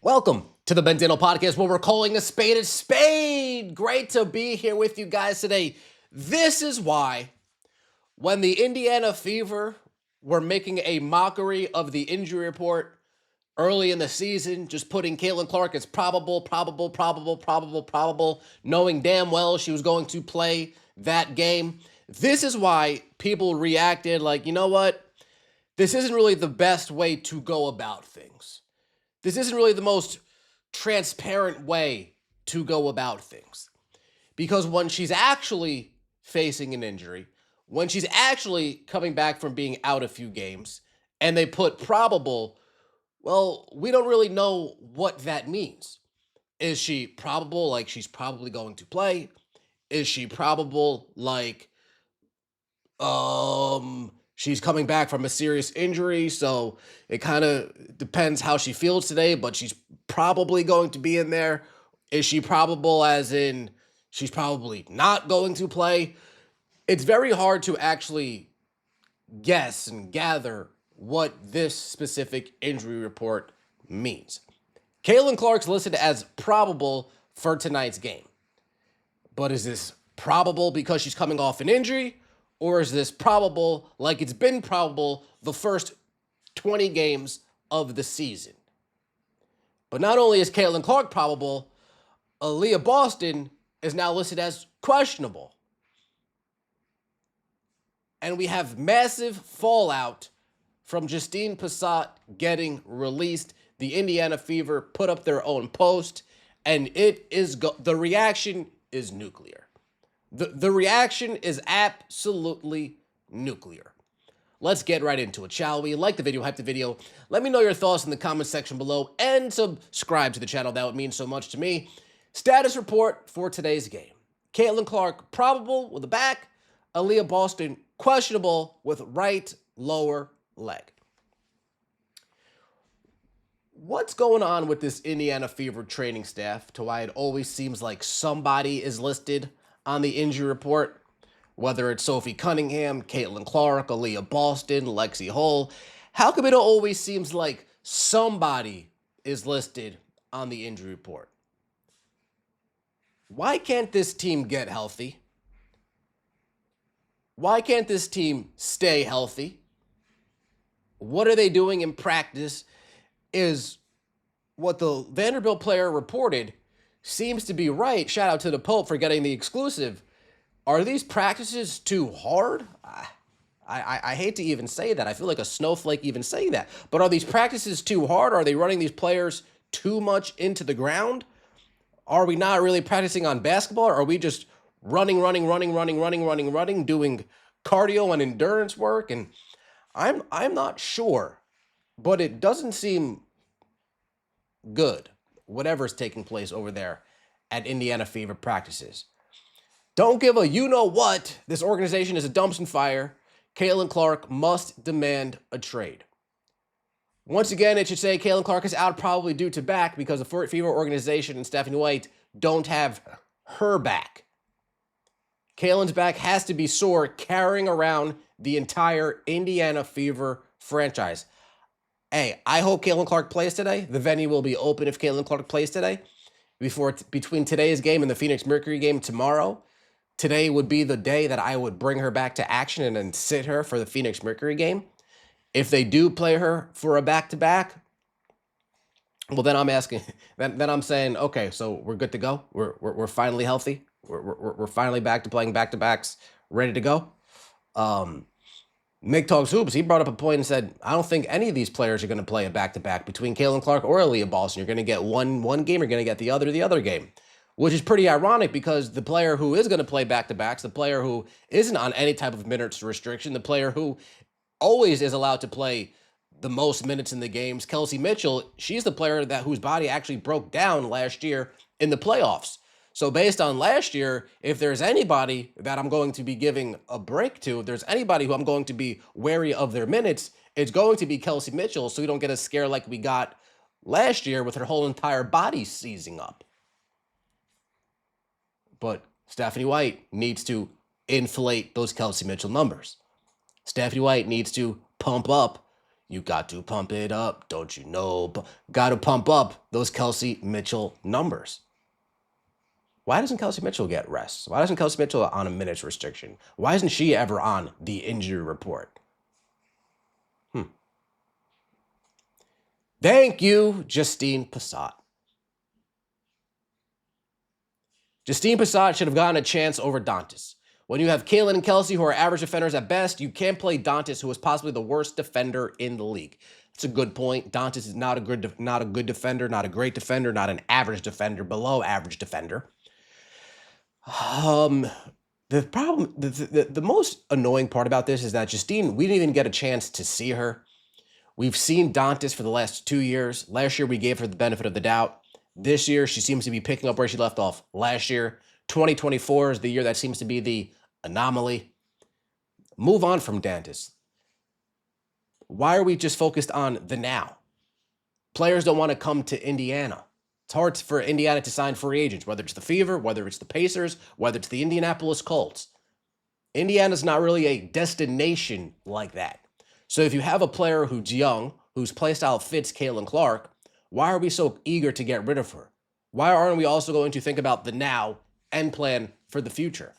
Welcome to the Bendino Podcast, where we're calling a spade. Great to be here with you guys today. This is why when the Indiana Fever were making a mockery of the injury report early in the season, just putting Caitlin Clark as probable, knowing damn well she was going to play that game. This is why people reacted like, you know what? This isn't really the best way to go about things. This isn't really the most transparent way to go about things. Because when she's actually facing an injury, when she's actually coming back from being out a few games, and they put probable, well, we don't really know what that means. Is she probable, like she's probably going to play? Is she probable, like she's coming back from a serious injury, so it kind of depends how she feels today, but she's probably going to be in there? Is she probable as in she's probably not going to play? It's very hard to actually guess and gather what this specific injury report means. Caitlin Clark's listed as probable for tonight's game. But is this probable because she's coming off an injury? Or is this probable like it's been probable the first 20 games of the season? But not only is Caitlin Clark probable, Aliyah Boston is now listed as questionable. And we have massive fallout from Justine Pissott getting released. The Indiana Fever put up their own post, and it is the reaction is nuclear. The reaction is absolutely nuclear. Let's get right into it, shall we? Like the video, hype the video. Let me know your thoughts in the comment section below, and subscribe to the channel. That would mean so much to me. Status report for today's game. Caitlin Clark probable with a back. Aliyah Boston questionable with right lower leg. What's going on with this Indiana Fever training staff to why it always seems like somebody is listed on the injury report? Whether it's Sophie Cunningham, Caitlin Clark, Aliyah Boston, Lexi Hull, how come it always seems like somebody is listed on the injury report? Why can't this team get healthy? Why can't this team stay healthy? What are they doing in practice? Is what the Vanderbilt player reported seems to be right. Shout out to the Pope for getting the exclusive. Are these practices too hard? I hate to even say that. I feel like a snowflake even saying that. But are these practices too hard? Are they running these players too much into the ground? Are we not really practicing on basketball? Or are we just running, doing cardio and endurance work? And I'm not sure, but it doesn't seem good, whatever's taking place over there at Indiana Fever practices. Don't give a you-know-what. This organization is a dumpster fire. Caitlin Clark must demand a trade. Once again, it should say Caitlin Clark is out probably due to back because the Fever organization and Stephanie White don't have her back. Caitlin's back has to be sore carrying around the entire Indiana Fever franchise. Hey, I hope Caitlin Clark plays today. The venue will be open if Caitlin Clark plays today. Between today's game and the Phoenix Mercury game tomorrow, today would be the day that I would bring her back to action and then sit her for the Phoenix Mercury game. If they do play her for a back-to-back, well, then I'm asking, then I'm saying, okay, so we're good to go. We're finally healthy. We're finally back to playing back-to-backs, ready to go. Mick Talks Hoops, he brought up a point and said, I don't think any of these players are going to play a back-to-back between Caitlin Clark or Aliyah Boston. You're going to get one game, you're going to get the other game, which is pretty ironic because the player who is going to play back-to-backs, the player who isn't on any type of minutes restriction, the player who always is allowed to play the most minutes in the games, Kelsey Mitchell, she's the player whose body actually broke down last year in the playoffs. So based on last year, if there's anybody that I'm going to be giving a break to, if there's anybody who I'm going to be wary of their minutes, it's going to be Kelsey Mitchell, so we don't get a scare like we got last year with her whole entire body seizing up. But Stephanie White needs to inflate those Kelsey Mitchell numbers. Stephanie White needs to pump up You got to pump it up, don't you know? Got to pump up those Kelsey Mitchell numbers. Why doesn't Kelsey Mitchell get rest? Why doesn't Kelsey Mitchell on a minutes restriction? Why isn't she ever on the injury report? Thank you, Justine Pissott. Justine Pissott should have gotten a chance over Dantas. When you have Kaylin and Kelsey, who are average defenders at best, you can't play Dantas, who is possibly the worst defender in the league. It's a good point. Dantas is not a good defender, not a great defender, not an average defender, below average defender. The problem, the most annoying part about this is that Justine, we didn't even get a chance to see her. We've seen Dantas for the last 2 years. Last year, we gave her the benefit of the doubt. This year, she seems to be picking up where she left off last year. 2024 is the year that seems to be the anomaly. Move on from Dantas. Why are we just focused on the now? Players don't want to come to Indiana. It's hard for Indiana to sign free agents, whether it's the Fever, whether it's the Pacers, whether it's the Indianapolis Colts. Indiana's not really a destination like that. So if you have a player who's young, whose playstyle fits Caitlin Clark, why are we so eager to get rid of her? Why aren't we also going to think about the now and plan for the future?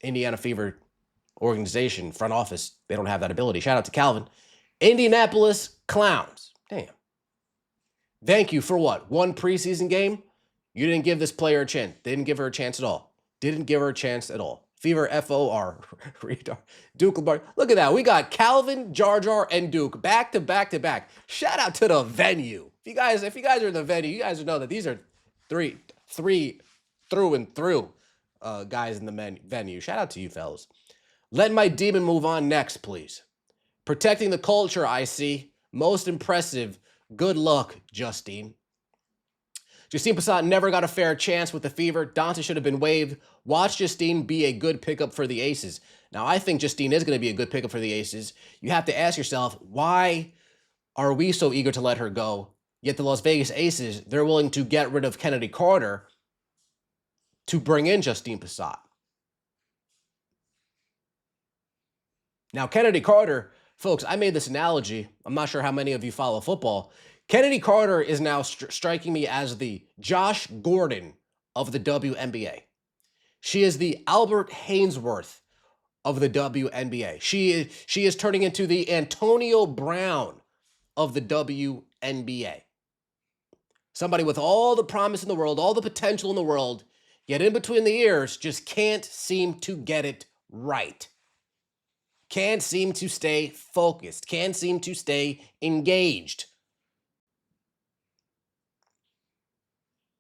Indiana Fever organization, front office, they don't have that ability. Shout out to Calvin. Indianapolis Clowns. Damn. Thank you for what? One preseason game? You didn't give this player a chance. Didn't give her a chance at all. Didn't give her a chance at all. Fever FOR. Duke Lombardi. Look at that. We got Calvin, Jar Jar, and Duke back to back to back. Shout out to the venue. If you guys are in the venue, you guys know that these are three through and through guys in the venue. Shout out to you fellas. Let my demon move on next, please. Protecting the culture, I see. Most impressive. Good luck, Justine. Justine Pissott never got a fair chance with the Fever. Dantas should have been waived. Watch Justine be a good pickup for the Aces. Now, I think Justine is going to be a good pickup for the Aces. You have to ask yourself, why are we so eager to let her go? Yet the Las Vegas Aces, they're willing to get rid of Kennedy Carter to bring in Justine Pissott. Now, Kennedy Carter, folks, I made this analogy. I'm not sure how many of you follow football. Kennedy Carter is now striking me as the Josh Gordon of the WNBA. She is the Albert Hainsworth of the WNBA. She is turning into the Antonio Brown of the WNBA. Somebody with all the promise in the world, all the potential in the world, yet in between the ears, just can't seem to get it right. Can't seem to stay focused. Can't seem to stay engaged.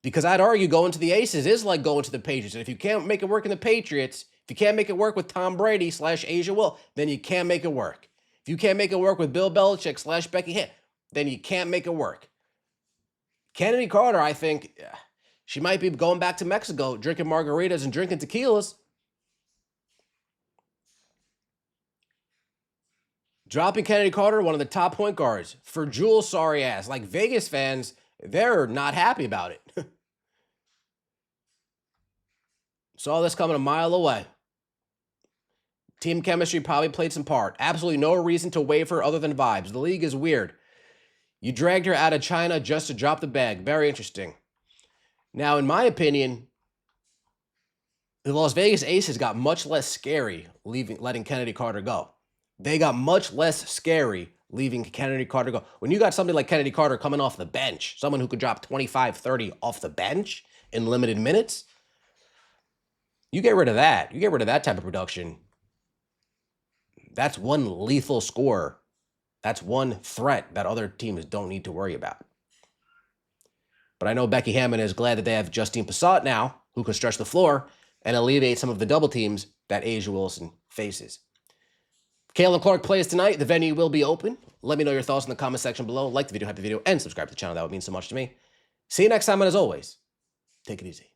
Because I'd argue going to the Aces is like going to the Patriots. And if you can't make it work in the Patriots, if you can't make it work with Tom Brady / Asia Will, then you can't make it work. If you can't make it work with Bill Belichick / Becky Hill, then you can't make it work. Kennedy Carter, I think, she might be going back to Mexico, drinking margaritas and drinking tequilas. Dropping Kennedy Carter, one of the top point guards, for Jules' sorry ass. Like Vegas fans, they're not happy about it. Saw this coming a mile away. Team chemistry probably played some part. Absolutely no reason to waive her other than vibes. The league is weird. You dragged her out of China just to drop the bag. Very interesting. Now, in my opinion, the Las Vegas Aces got much less scary letting Kennedy Carter go. They got much less scary leaving Kennedy Carter go. When you got somebody like Kennedy Carter coming off the bench, someone who could drop 25, 30 off the bench in limited minutes, you get rid of that. You get rid of that type of production. That's one lethal scorer. That's one threat that other teams don't need to worry about. But I know Becky Hammond is glad that they have Justine Pissott now, who can stretch the floor and alleviate some of the double teams that Asia Wilson faces. Caitlin Clark plays tonight. The venue will be open. Let me know your thoughts in the comment section below. Like the video, hype the video, and subscribe to the channel. That would mean so much to me. See you next time, and as always, take it easy.